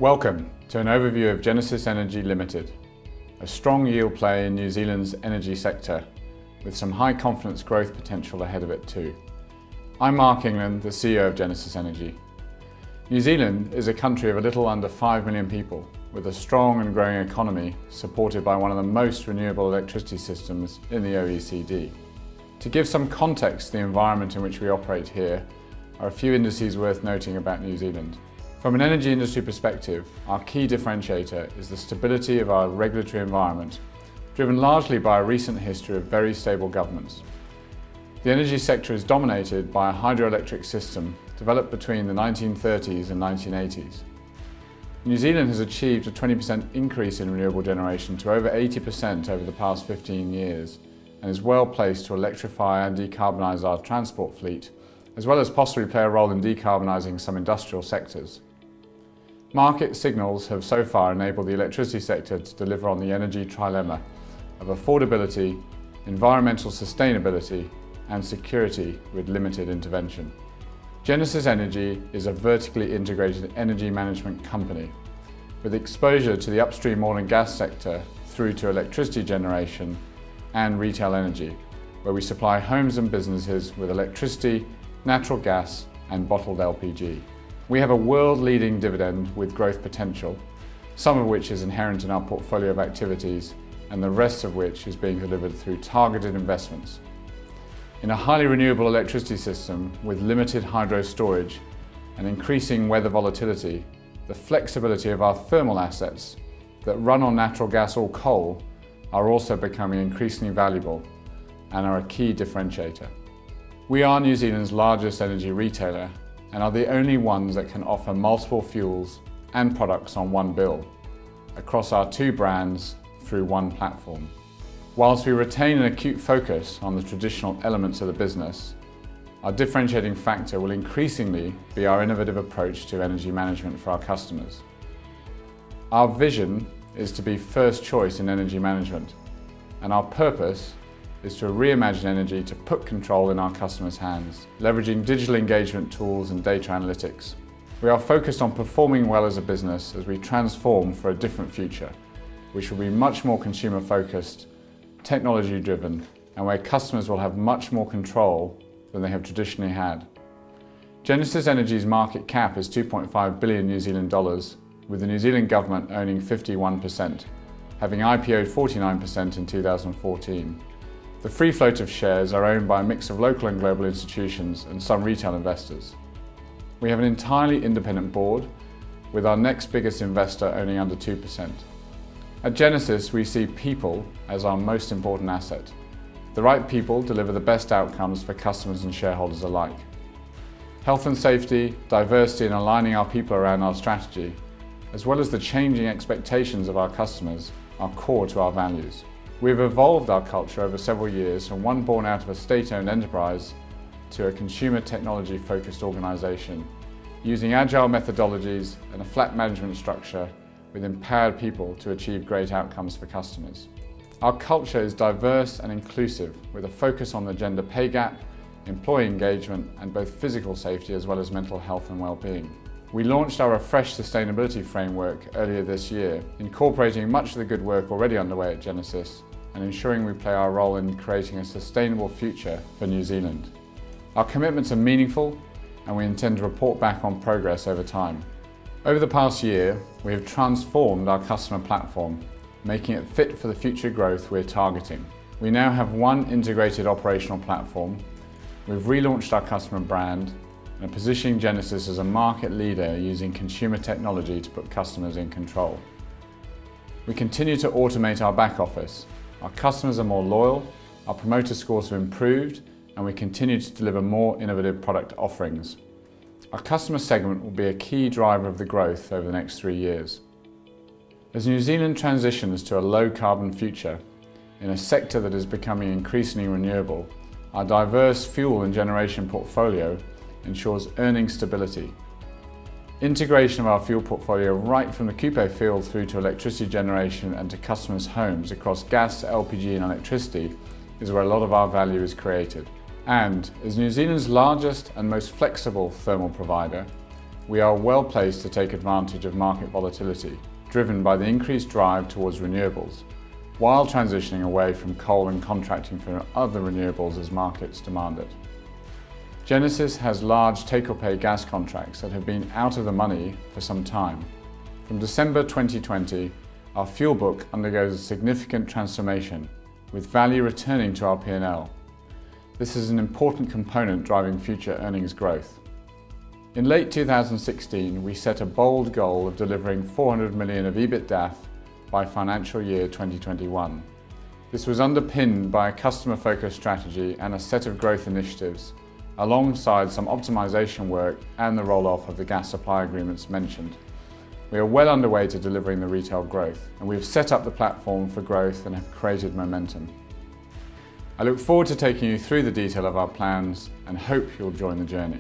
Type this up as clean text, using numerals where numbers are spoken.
Welcome to an overview of Genesis Energy Limited, a strong yield play in New Zealand's energy sector with some high confidence growth potential ahead of it too. I'm Mark England, the CEO of Genesis Energy. New Zealand is a country of a little under 5 million people with a strong and growing economy supported by one of the most renewable electricity systems in the OECD. To give some context to the environment in which we operate here are a few indices worth noting about New Zealand. From an energy industry perspective, our key differentiator is the stability of our regulatory environment, driven largely by a recent history of very stable governments. The energy sector is dominated by a hydroelectric system developed between the 1930s and 1980s. New Zealand has achieved a 20% increase in renewable generation to over 80% over the past 15 years and is well placed to electrify and decarbonise our transport fleet, as well as possibly play a role in decarbonising some industrial sectors. Market signals have so far enabled the electricity sector to deliver on the energy trilemma of affordability, environmental sustainability and security with limited intervention. Genesis Energy is a vertically integrated energy management company with exposure to the upstream oil and gas sector through to electricity generation and retail energy, where we supply homes and businesses with electricity, natural gas and bottled LPG. We have a world-leading dividend with growth potential, some of which is inherent in our portfolio of activities and the rest of which is being delivered through targeted investments. In a highly renewable electricity system with limited hydro storage and increasing weather volatility, the flexibility of our thermal assets that run on natural gas or coal are also becoming increasingly valuable and are a key differentiator. We are New Zealand's largest energy retailer and are the only ones that can offer multiple fuels and products on one bill across our two brands through one platform. Whilst we retain an acute focus on the traditional elements of the business, our differentiating factor will increasingly be our innovative approach to energy management for our customers. Our vision is to be first choice in energy management, and our purpose is to reimagine energy to put control in our customers' hands, leveraging digital engagement tools and data analytics. We are focused on performing well as a business as we transform for a different future, which will be much more consumer-focused, technology-driven, and where customers will have much more control than they have traditionally had. Genesis Energy's market cap is 2.5 billion New Zealand dollars, with the New Zealand government owning 51%, having IPO'd 49% in 2014. The free float of shares are owned by a mix of local and global institutions and some retail investors. We have an entirely independent board, with our next biggest investor owning under 2%. At Genesis, we see people as our most important asset. The right people deliver the best outcomes for customers and shareholders alike. Health and safety, diversity and aligning our people around our strategy, as well as the changing expectations of our customers, are core to our values. We've evolved our culture over several years from one born out of a state-owned enterprise to a consumer technology-focused organisation, using agile methodologies and a flat management structure with empowered people to achieve great outcomes for customers. Our culture is diverse and inclusive, with a focus on the gender pay gap, employee engagement and both physical safety as well as mental health and well-being. We launched our refreshed sustainability framework earlier this year, incorporating much of the good work already underway at Genesis and ensuring we play our role in creating a sustainable future for New Zealand. Our commitments are meaningful and we intend to report back on progress over time. Over the past year, we have transformed our customer platform, making it fit for the future growth we're targeting. We now have one integrated operational platform, we've relaunched our customer brand and are positioning Genesis as a market leader using consumer technology to put customers in control. We continue to automate our back office. Our customers are more loyal, our promoter scores have improved, and we continue to deliver more innovative product offerings. Our customer segment will be a key driver of the growth over the next 3 years. As New Zealand transitions to a low-carbon future, in a sector that is becoming increasingly renewable, our diverse fuel and generation portfolio ensures earning stability. Integration of our fuel portfolio right from the Kupe field through to electricity generation and to customers' homes across gas, LPG and electricity is where a lot of our value is created. And as New Zealand's largest and most flexible thermal provider, we are well placed to take advantage of market volatility, driven by the increased drive towards renewables, while transitioning away from coal and contracting for other renewables as markets demand it. Genesis has large take-or-pay gas contracts that have been out of the money for some time. From December 2020, our fuel book undergoes a significant transformation, with value returning to our P&L. This is an important component driving future earnings growth. In late 2016, we set a bold goal of delivering 400 million of EBITDA by financial year 2021. This was underpinned by a customer-focused strategy and a set of growth initiatives, alongside some optimization work and the roll-off of the gas supply agreements mentioned. We are well underway to delivering the retail growth, and we have set up the platform for growth and have created momentum. I look forward to taking you through the detail of our plans and hope you'll join the journey.